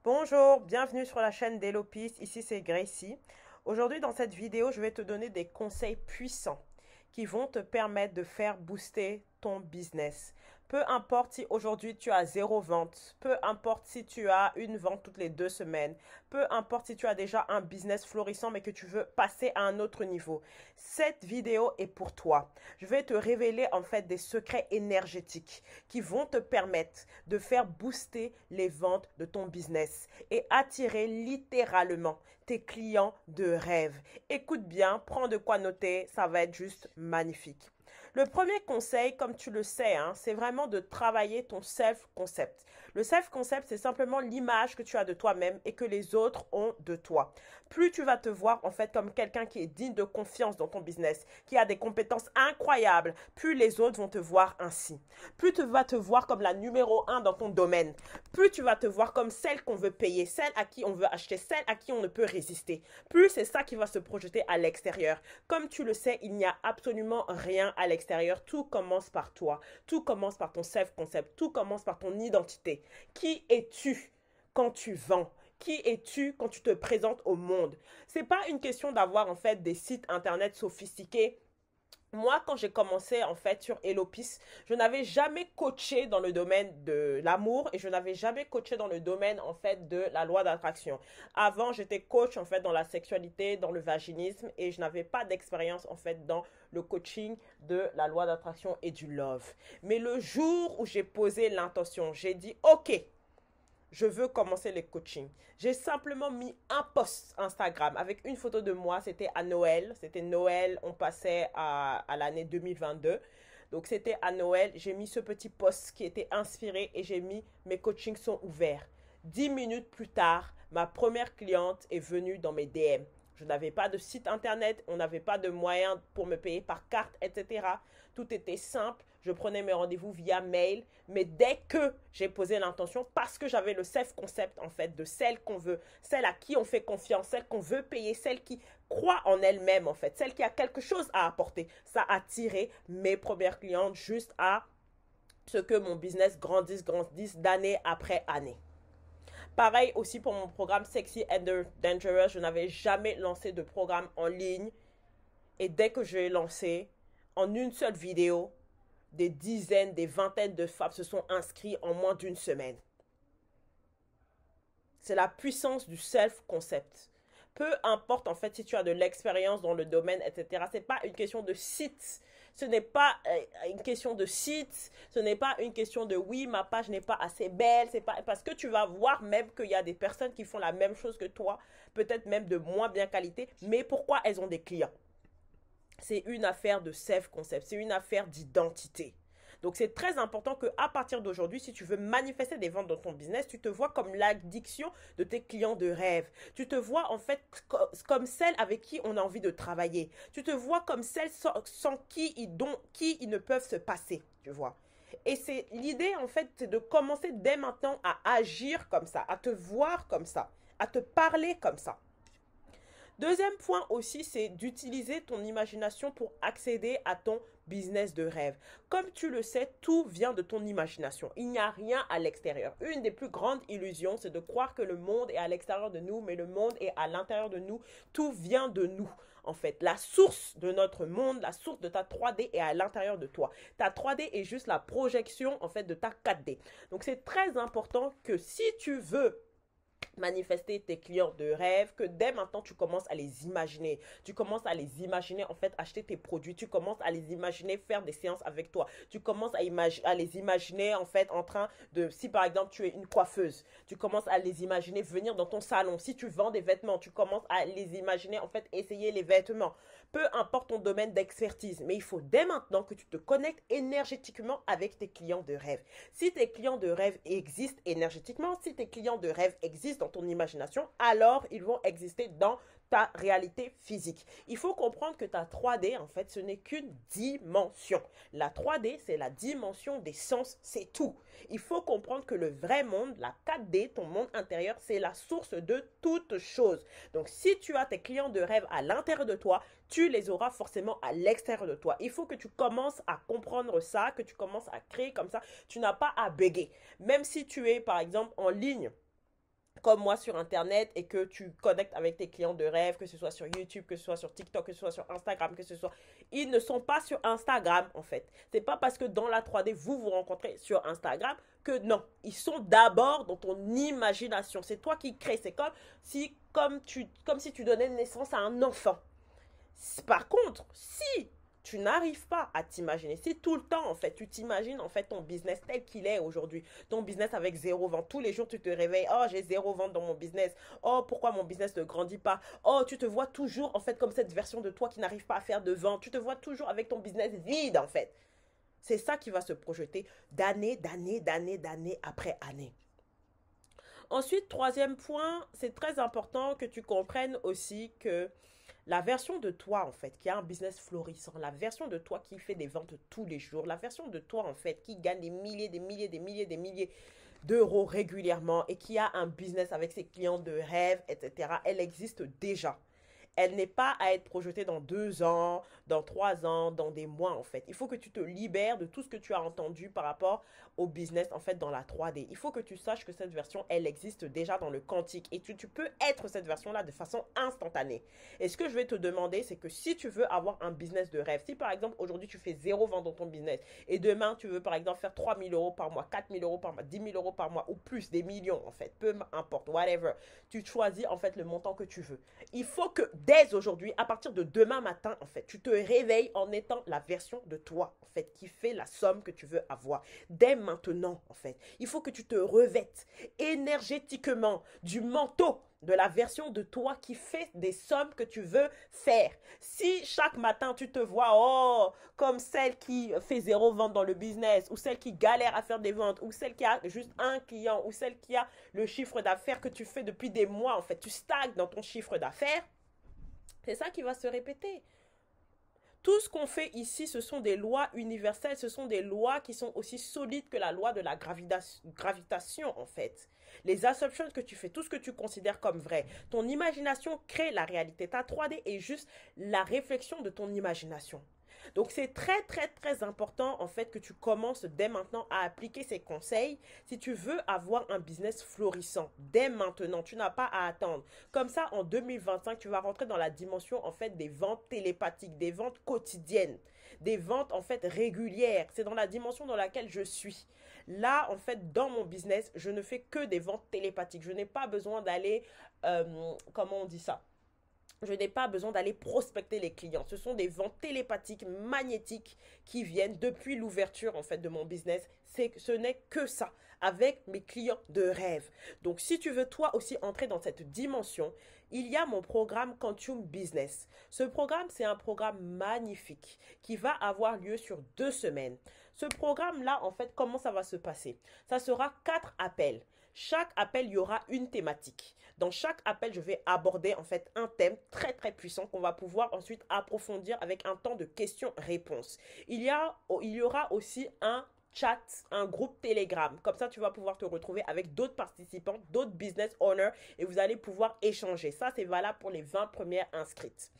Bonjour, bienvenue sur la chaîne d'Elopis, ici c'est Gracie. Aujourd'hui dans cette vidéo, je vais te donner des conseils puissants qui vont te permettre de faire booster ton business. Peu importe si aujourd'hui tu as zéro vente, peu importe si tu as une vente toutes les 2 semaines, peu importe si tu as déjà un business florissant mais que tu veux passer à un autre niveau. Cette vidéo est pour toi. Je vais te révéler en fait des secrets énergétiques qui vont te permettre de faire booster les ventes de ton business et attirer littéralement tes clients de rêve. Écoute bien, prends de quoi noter, ça va être juste magnifique. Le premier conseil, comme tu le sais, hein, c'est vraiment de travailler ton self-concept. Le self-concept, c'est simplement l'image que tu as de toi-même et que les autres ont de toi. Plus tu vas te voir en fait comme quelqu'un qui est digne de confiance dans ton business, qui a des compétences incroyables, plus les autres vont te voir ainsi. Plus tu vas te voir comme la numéro 1 dans ton domaine, plus tu vas te voir comme celle qu'on veut payer, celle à qui on veut acheter, celle à qui on ne peut résister. Plus c'est ça qui va se projeter à l'extérieur. Comme tu le sais, il n'y a absolument rien à l'extérieur. Tout commence par toi. Tout commence par ton self-concept. Tout commence par ton identité. Qui es-tu quand tu vends? Qui es-tu quand tu te présentes au monde? C'est pas une question d'avoir en fait des sites internet sophistiqués. Moi, quand j'ai commencé en fait sur Elopis, je n'avais jamais coaché dans le domaine de l'amour et je n'avais jamais coaché dans le domaine en fait de la loi d'attraction. Avant, j'étais coach en fait dans la sexualité, dans le vaginisme et je n'avais pas d'expérience en fait dans le coaching de la loi d'attraction et du love. Mais le jour où j'ai posé l'intention, j'ai dit OK, je veux commencer les coachings. J'ai simplement mis un post Instagram avec une photo de moi. C'était à Noël. C'était Noël. On passait à l'année 2022. Donc c'était à Noël. J'ai mis ce petit post qui était inspiré et j'ai mis mes coachings sont ouverts. 10 minutes plus tard, ma première cliente est venue dans mes DM. Je n'avais pas de site internet, on n'avait pas de moyens pour me payer par carte, etc. Tout était simple. Je prenais mes rendez-vous via mail. Mais dès que j'ai posé l'intention, parce que j'avais le self-concept en fait de celle qu'on veut, celle à qui on fait confiance, celle qu'on veut payer, celle qui croit en elle-même en fait, celle qui a quelque chose à apporter, ça a tiré mes premières clientes juste à ce que mon business grandisse d'année après année. Pareil aussi pour mon programme Sexy and Dangerous, je n'avais jamais lancé de programme en ligne. Et dès que je l'ai lancé, en une seule vidéo, des dizaines, des vingtaines de femmes se sont inscrites en moins d'une semaine. C'est la puissance du self-concept. Peu importe en fait si tu as de l'expérience dans le domaine, etc. C'est pas une question de site. Ce n'est pas une question de site. Ce n'est pas une question de oui, ma page n'est pas assez belle. C'est pas parce que tu vas voir même qu'il y a des personnes qui font la même chose que toi, peut-être même de moins bien qualité, mais pourquoi elles ont des clients? C'est une affaire de self-concept, c'est une affaire d'identité. Donc c'est très important que à partir d'aujourd'hui, si tu veux manifester des ventes dans ton business, tu te vois comme l'addiction de tes clients de rêve. Tu te vois en fait comme celle avec qui on a envie de travailler. Tu te vois comme celle sans qui ils ne peuvent se passer, tu vois. Et c'est l'idée en fait, c'est de commencer dès maintenant à agir comme ça, à te voir comme ça, à te parler comme ça. Deuxième point aussi, c'est d'utiliser ton imagination pour accéder à ton business de rêve. Comme tu le sais, tout vient de ton imagination. Il n'y a rien à l'extérieur. Une des plus grandes illusions, c'est de croire que le monde est à l'extérieur de nous, mais le monde est à l'intérieur de nous. Tout vient de nous. En fait, la source de notre monde, la source de ta 3D est à l'intérieur de toi. Ta 3D est juste la projection en fait de ta 4D. Donc c'est très important que si tu veux manifester tes clients de rêve, que dès maintenant tu commences à les imaginer. Tu commences à les imaginer en fait acheter tes produits. Tu commences à les imaginer faire des séances avec toi. Tu commences à les imaginer en fait en train de, si par exemple tu es une coiffeuse, tu commences à les imaginer venir dans ton salon. Si tu vends des vêtements, tu commences à les imaginer en fait essayer les vêtements. Peu importe ton domaine d'expertise, mais il faut dès maintenant que tu te connectes énergétiquement avec tes clients de rêve. Si tes clients de rêve existent énergétiquement, si tes clients de rêve existent dans ton imagination, alors ils vont exister dans ta réalité physique. Il faut comprendre que ta 3D, en fait, ce n'est qu'une dimension. La 3D, c'est la dimension des sens, c'est tout. Il faut comprendre que le vrai monde, la 4D, ton monde intérieur, c'est la source de toute chose. Donc, si tu as tes clients de rêve à l'intérieur de toi, tu les auras forcément à l'extérieur de toi. Il faut que tu commences à comprendre ça, que tu commences à créer comme ça. Tu n'as pas à béguer. Même si tu es, par exemple, en ligne, comme moi sur Internet et que tu connectes avec tes clients de rêve, que ce soit sur YouTube, que ce soit sur TikTok, que ce soit sur Instagram, que ce soit... Ils ne sont pas sur Instagram, en fait. C'est pas parce que dans la 3D, vous vous rencontrez sur Instagram que non. Ils sont d'abord dans ton imagination. C'est toi qui crées. C'est comme si tu donnais naissance à un enfant. Par contre, si tu n'arrives pas à t'imaginer, si tout le temps, en fait, tu t'imagines, en fait, ton business tel qu'il est aujourd'hui, ton business avec zéro vente, tous les jours, tu te réveilles, oh, j'ai zéro vente dans mon business, oh, pourquoi mon business ne grandit pas, oh, tu te vois toujours, en fait, comme cette version de toi qui n'arrive pas à faire de vente, tu te vois toujours avec ton business vide, en fait. C'est ça qui va se projeter d'année après année. Ensuite, troisième point, c'est très important que tu comprennes aussi que la version de toi, en fait, qui a un business florissant, la version de toi qui fait des ventes tous les jours, la version de toi, en fait, qui gagne des milliers d'euros régulièrement et qui a un business avec ses clients de rêve, etc., elle existe déjà. Elle n'est pas à être projetée dans 2 ans, dans 3 ans, dans des mois en fait. Il faut que tu te libères de tout ce que tu as entendu par rapport au business en fait dans la 3D. Il faut que tu saches que cette version, elle existe déjà dans le quantique et tu peux être cette version-là de façon instantanée. Et ce que je vais te demander, c'est que si tu veux avoir un business de rêve, si par exemple aujourd'hui tu fais 0 vente dans ton business et demain tu veux par exemple faire 3 000 euros par mois, 4 000 euros par mois, 10 000 euros par mois ou plus, des millions en fait, peu importe, whatever, tu choisis en fait le montant que tu veux. Il faut que dès aujourd'hui, à partir de demain matin, en fait, tu te réveilles en étant la version de toi, en fait, qui fait la somme que tu veux avoir. Dès maintenant, en fait, il faut que tu te revêtes énergétiquement du manteau de la version de toi qui fait des sommes que tu veux faire. Si chaque matin tu te vois, oh, comme celle qui fait 0 vente dans le business, ou celle qui galère à faire des ventes, ou celle qui a juste un client, ou celle qui a le chiffre d'affaires que tu fais depuis des mois, en fait, tu stagnes dans ton chiffre d'affaires, c'est ça qui va se répéter. Tout ce qu'on fait ici, ce sont des lois universelles, ce sont des lois qui sont aussi solides que la loi de la gravitation, en fait. Les assumptions que tu fais, tout ce que tu considères comme vrai, ton imagination crée la réalité. Ta 3D est juste la réflexion de ton imagination. Donc, c'est très important, en fait, que tu commences dès maintenant à appliquer ces conseils si tu veux avoir un business florissant. Dès maintenant, tu n'as pas à attendre. Comme ça, en 2025, tu vas rentrer dans la dimension, en fait, des ventes télépathiques, des ventes quotidiennes, des ventes, en fait, régulières. C'est dans la dimension dans laquelle je suis. Là, en fait, dans mon business, je ne fais que des ventes télépathiques. Je n'ai pas besoin d'aller, comment on dit ça? Je n'ai pas besoin d'aller prospecter les clients. Ce sont des ventes télépathiques, magnétiques qui viennent depuis l'ouverture en fait de mon business. Ce n'est que ça, avec mes clients de rêve. Donc si tu veux toi aussi entrer dans cette dimension, il y a mon programme Quantum Business. Ce programme, c'est un programme magnifique qui va avoir lieu sur 2 semaines. Ce programme-là, en fait, comment ça va se passer? Ça sera 4 appels. Chaque appel, il y aura une thématique. Dans chaque appel, je vais aborder en fait un thème très puissant qu'on va pouvoir ensuite approfondir avec un temps de questions-réponses. Il y aura aussi un chat, un groupe Telegram. Comme ça, tu vas pouvoir te retrouver avec d'autres participants, d'autres business owners et vous allez pouvoir échanger. Ça, c'est valable pour les 20 premières inscrites.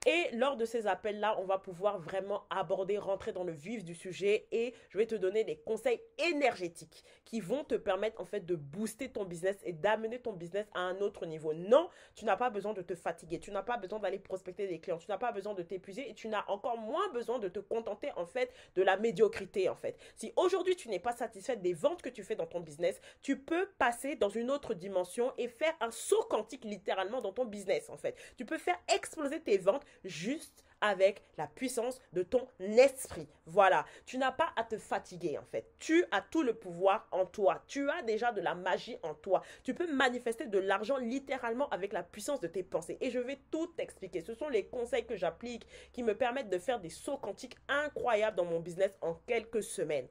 Et lors de ces appels-là, on va pouvoir vraiment aborder, rentrer dans le vif du sujet et je vais te donner des conseils énergétiques qui vont te permettre en fait de booster ton business et d'amener ton business à un autre niveau. Non, tu n'as pas besoin de te fatiguer, tu n'as pas besoin d'aller prospecter des clients, tu n'as pas besoin de t'épuiser et tu n'as encore moins besoin de te contenter en fait de la médiocrité en fait. Si aujourd'hui tu n'es pas satisfait des ventes que tu fais dans ton business, tu peux passer dans une autre dimension et faire un saut quantique littéralement dans ton business en fait. Tu peux faire exploser tes ventes juste avec la puissance de ton esprit. Voilà, tu n'as pas à te fatiguer en fait. Tu as tout le pouvoir en toi. Tu as déjà de la magie en toi. Tu peux manifester de l'argent littéralement avec la puissance de tes pensées. Et je vais tout t'expliquer. Ce sont les conseils que j'applique qui me permettent de faire des sauts quantiques incroyables dans mon business en quelques semaines.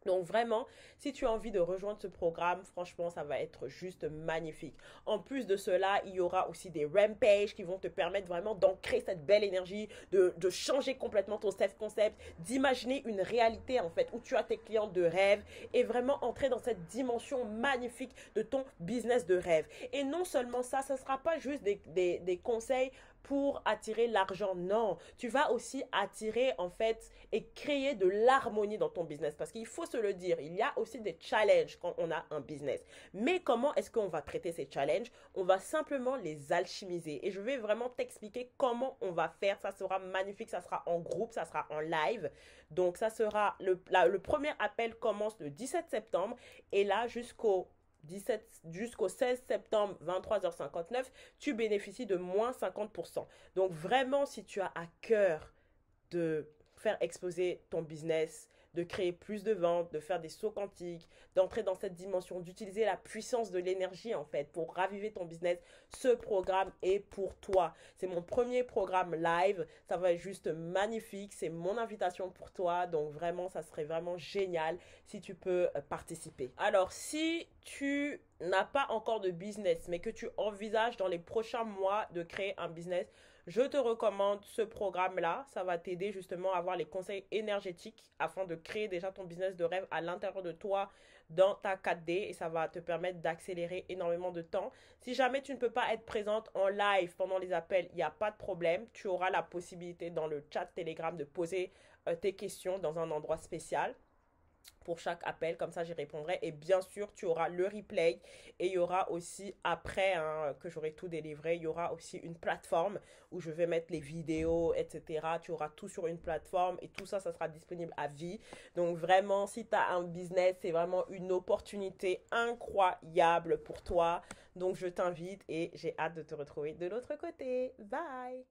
Donc vraiment, si tu as envie de rejoindre ce programme, franchement, ça va être juste magnifique. En plus de cela, il y aura aussi des rampages qui vont te permettre vraiment d'ancrer cette belle énergie, de changer complètement ton self-concept, d'imaginer une réalité en fait où tu as tes clients de rêve et vraiment entrer dans cette dimension magnifique de ton business de rêve. Et non seulement ça, ce ne sera pas juste des conseils pour attirer l'argent. Non, tu vas aussi attirer en fait et créer de l'harmonie dans ton business parce qu'il faut se le dire, il y a aussi des challenges quand on a un business. Mais comment est-ce qu'on va traiter ces challenges? On va simplement les alchimiser et je vais vraiment t'expliquer comment on va faire. Ça sera magnifique, ça sera en groupe, ça sera en live. Donc ça sera le premier appel commence le 17 septembre et là jusqu'au 16 septembre 23h59, tu bénéficies de moins 50%. Donc vraiment, si tu as à cœur de faire exploser ton business, de créer plus de ventes, de faire des sauts quantiques, d'entrer dans cette dimension, d'utiliser la puissance de l'énergie en fait pour raviver ton business, ce programme est pour toi. C'est mon premier programme live, ça va être juste magnifique, c'est mon invitation pour toi, donc vraiment ça serait vraiment génial si tu peux participer. Alors si tu n'as pas encore de business mais que tu envisages dans les prochains mois de créer un business, je te recommande ce programme-là. Ça va t'aider justement à avoir les conseils énergétiques afin de créer déjà ton business de rêve à l'intérieur de toi dans ta 4D et ça va te permettre d'accélérer énormément de temps. Si jamais tu ne peux pas être présente en live pendant les appels, il n'y a pas de problème. Tu auras la possibilité dans le chat Telegram de poser tes questions dans un endroit spécial pour chaque appel, comme ça j'y répondrai et bien sûr tu auras le replay et il y aura aussi après que j'aurai tout délivré, il y aura aussi une plateforme où je vais mettre les vidéos etc, tu auras tout sur une plateforme et tout ça, ça sera disponible à vie. Donc vraiment si tu as un business, c'est vraiment une opportunité incroyable pour toi, donc je t'invite et j'ai hâte de te retrouver de l'autre côté. Bye.